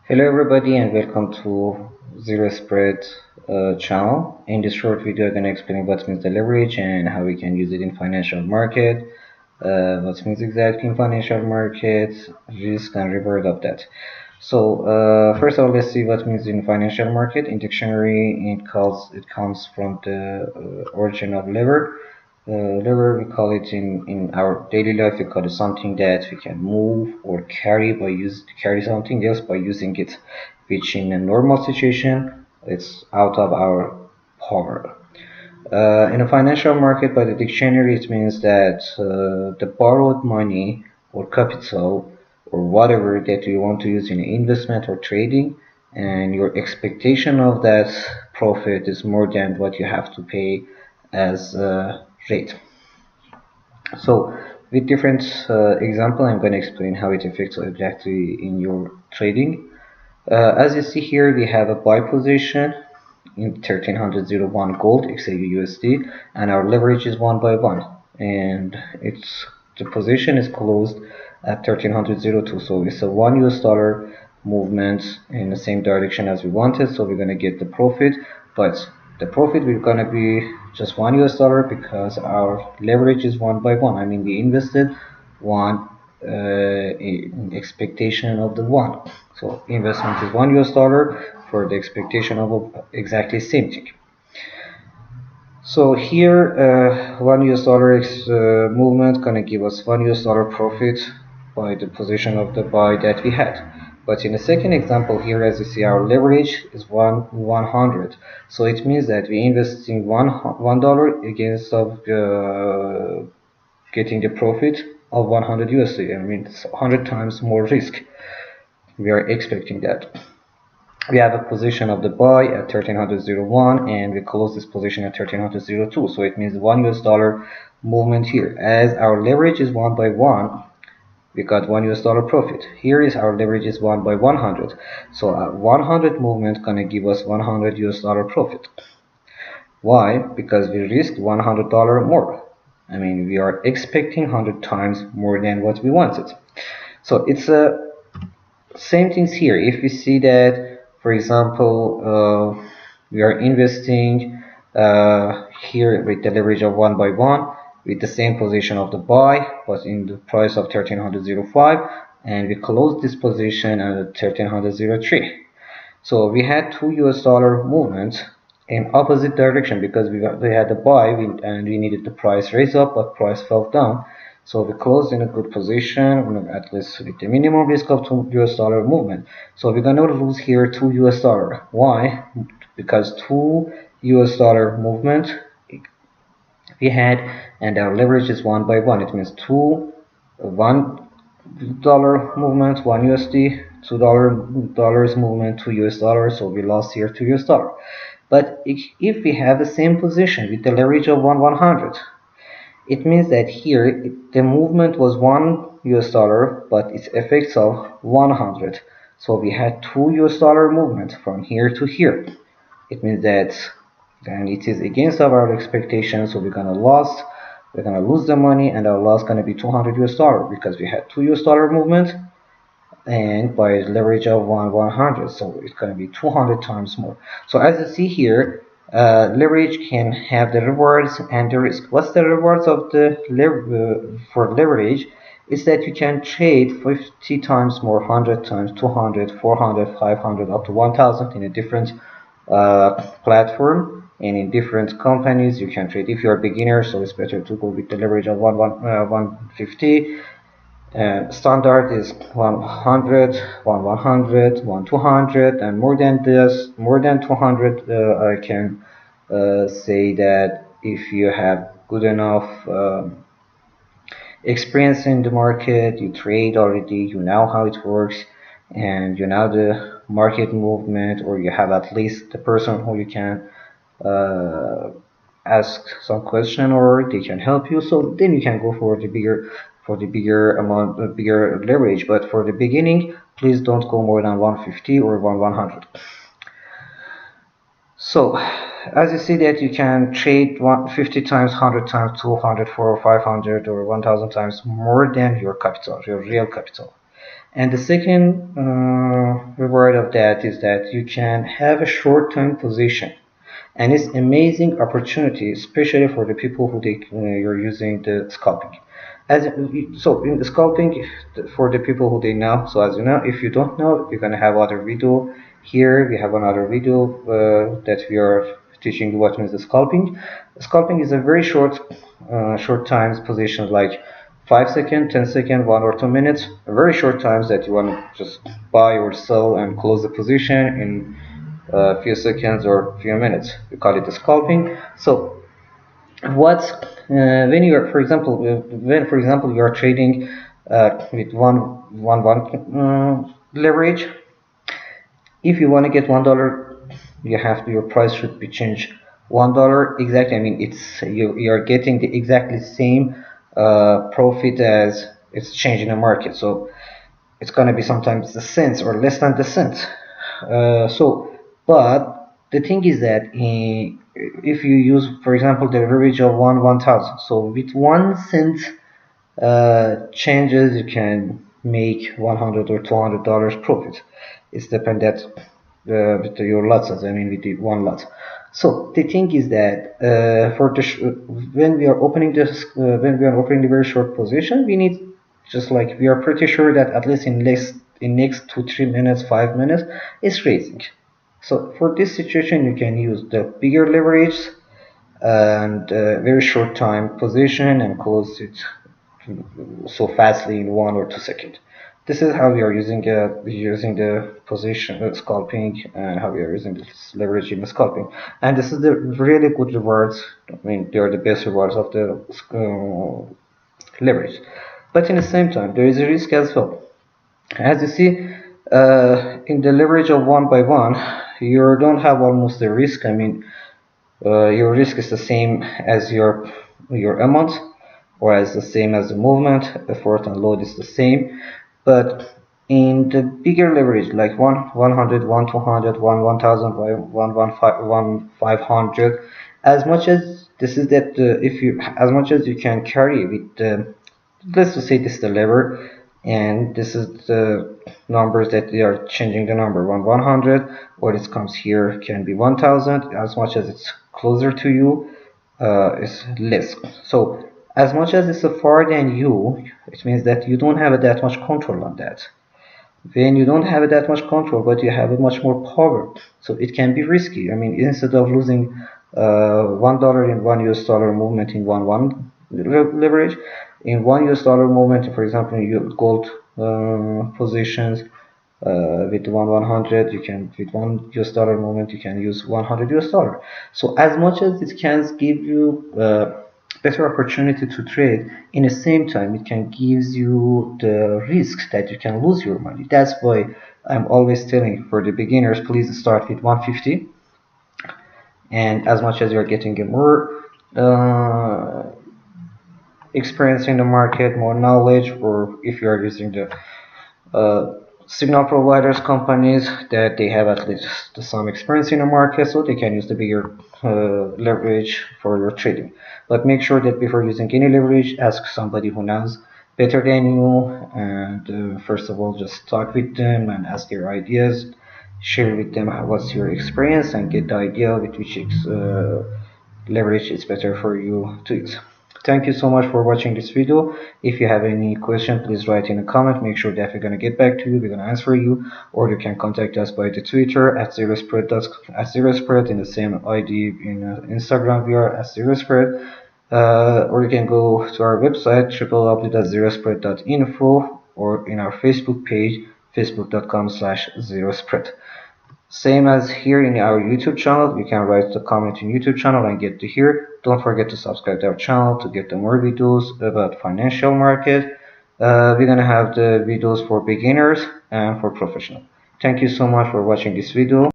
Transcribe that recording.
Hello everybody and welcome to Zero Spread channel. In this short video I'm going to explain what means the leverage and how we can use it in financial market, what means exactly in financial market, risk and reward of that. So first of all, let's see what means in financial market. In dictionary it comes from the origin of lever. Lever, we call it in our daily life, we call it something that we can move or carry something else by using it, which in a normal situation it's out of our power. In a financial market, by the dictionary, it means that the borrowed money or capital or whatever that you want to use in investment or trading, and your expectation of that profit is more than what you have to pay as rate. So with different example, I'm going to explain how it affects exactly in your trading. As you see here, we have a buy position in 1301 gold XAU USD, and our leverage is 1 by 1, and the position is closed at 1302. So it's a $1 movement in the same direction as we wanted, so we're going to get the profit, but the profit we're going to be just $1 because our leverage is 1 by 1. I mean, we invested 1 in expectation of the 1. So investment is $1 for the expectation of exactly same thing. So here $1 movement gonna give us $1 profit by the position of the buy that we had. But in the second example here, as you see, our leverage is 100. So it means that we investing $1 against of getting the profit of 100 USD. I mean, it's 100 times more risk. We are expecting that. We have a position of the buy at 1301 and we close this position at 1302. So it means $1 movement here. As our leverage is 1 by 1, we got $1 profit. Here is our leverage is 1 by 100. So a 100 movement gonna give us $100 profit. Why? Because we risked $100 more. I mean, we are expecting 100 times more than what we wanted. So it's a same things here. If we see that, for example, we are investing here with the leverage of 1 by 1 with the same position of the buy, but in the price of 1305, and we closed this position at 1303. So we had $2 movement in opposite direction because we had the buy and we needed the price raise up, but price fell down. So we closed in a good position, at least with the minimum risk of $2 movement. So we're gonna lose here $2. Why? Because $2 movement we had, and our leverage is 1 by 1. It means $1 movement, $1 $2 movement, $2. So we lost here $2. But if we have the same position with the leverage of 100, it means that here the movement was $1, but its effects of 100. So we had $2 movement from here to here. It means that then it is against our expectations, so we're gonna lose the money, and our loss gonna be $200 because we had $2 movement and by leverage of 100, so it's gonna be 200 times more. So as you see here, leverage can have the rewards and the risk. What's the rewards of the for leverage? Is that you can trade 50 times more, 100 times, 200, 400, 500, up to 1000 in a different platform and in different companies. You can trade if you're a beginner, so it's better to go with the leverage of 150. Standard is 100, 100, 200, and more than this, more than 200. I can say that if you have good enough experience in the market, you trade already, you know how it works, and you know the market movement, or you have at least the person who you can ask some question or they can help you, so then you can go for the bigger amount, bigger leverage. But for the beginning, please don't go more than 150 or 100. So as you see that you can trade 50 times, 100 times, 200, 400, 500 or 1000 times more than your capital, your real capital. And the second reward of that is that you can have a short-term position, and it's amazing opportunity, especially for the people who you're using the scalping. So in the scalping, for the people who they know, so as you know, if you don't know, you're gonna have other video here. We have another video that we are teaching you what means the scalping. Scalping is a very short times positions, like 5 seconds, 10 seconds, 1 or 2 minutes, very short times that you want to just buy or sell and close the position in a few seconds or few minutes. We call it the scalping. So what when you are, for example, you are trading with one leverage. If you want to get $1, your price should be changed $1 exactly. I mean, it's you are getting the exactly same profit as it's changing the market. So it's gonna be sometimes the cents or less than the cents. But the thing is that if you use, for example, the average of 1,000, so with 1 cent changes, you can make $100 or $200 profit. It's dependent with your lots, I mean with the one lot. So the thing is that for the when we are opening this, when we are opening the very short position, we need, just like we are pretty sure that at least in next 2-3 minutes, 5 minutes, it's raising. So for this situation, you can use the bigger leverage and very short time position and close it so fastly in 1 or 2 seconds. This is how we are using the position scalping, and how we are using this leverage in the scalping. And this is the really good rewards. I mean, they are the best rewards of the leverage. But in the same time, there is a risk as well. As you see, in the leverage of 1 by 1, you don't have almost the risk. I mean, your risk is the same as your amount, or as the same as the movement. Effort and load is the same. But in the bigger leverage, like 100, 200, 1,000, 1,500, as much as this is that if you, as much as you can carry with let's just say this is the lever, and this is the numbers that they are changing the number 100, or it comes here can be 1,000. As much as it's closer to you, is less. So as much as it's far than you, it means that you don't have that much control on that. When you don't have that much control, but you have much more power, so it can be risky. I mean, instead of losing $1 in $1 movement in one leverage, in $1 movement, for example, in gold positions, with 100, you can, with $1 movement, you can use $100. So as much as it can give you better opportunity to trade, in the same time it can gives you the risk that you can lose your money. That's why I'm always telling for the beginners, please start with 150, and as much as you're getting a more experience in the market, more knowledge, or if you are using the signal providers companies that they have at least some experience in the market, so they can use the bigger leverage for your trading. But make sure that before using any leverage, ask somebody who knows better than you, and first of all, just talk with them and ask their ideas, share with them what's your experience, and get the idea with which leverage is better for you to use. Thank you so much for watching this video. If you have any question, please write in a comment. Make sure that we're going to get back to you, we're going to answer you, or you can contact us by the Twitter at ZeroSpread, in the same ID in Instagram we are at ZeroSpread, or you can go to our website www.zerospread.info, or in our Facebook page facebook.com/ZeroSpread. Same as here in our YouTube channel, you can write the comment in YouTube channel and get to here. Don't forget to subscribe to our channel to get the more videos about financial market. We're gonna have the videos for beginners and for professional. Thank you so much for watching this video.